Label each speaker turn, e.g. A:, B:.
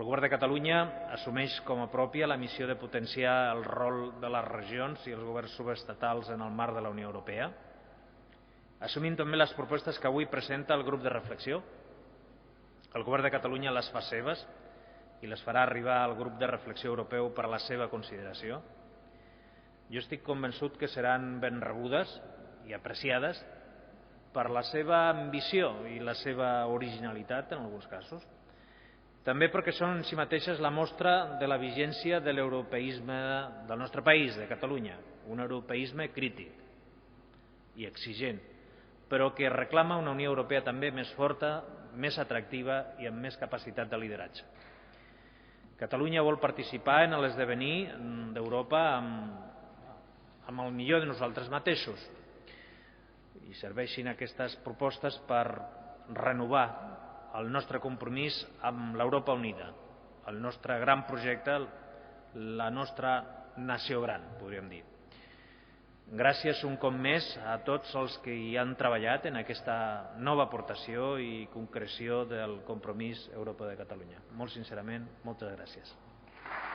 A: El Govern de Catalunya assumeix com a pròpia la missió de potenciar el rol de les regions i els governs subestatals en el marc de la Unió Europea, assumint també les propostes que avui presenta el grup de reflexió. El Govern de Catalunya les fa seves i les farà arribar al grup de reflexió europeu per a la seva consideració. Jo estic convençut que seran ben rebudes i apreciades per la seva ambició i la seva originalitat en alguns casos, també perquè són en si mateixes la mostra de la vigència de l'europeisme del nostre país, de Catalunya, un europeisme crític i exigent, però que reclama una Unió Europea també més forta, més atractiva i amb més capacitat de lideratge. Catalunya vol participar en l'esdevenir d'Europa amb el millor de nosaltres mateixos i serveixin aquestes propostes per renovar el nostre compromís amb l'Europa unida, el nostre gran projecte, la nostra nació gran, podríem dir. Gràcies un cop més a tots els que hi han treballat en aquesta nova aportació i concreció del compromís Europa de Catalunya. Molt sincerament, moltes gràcies.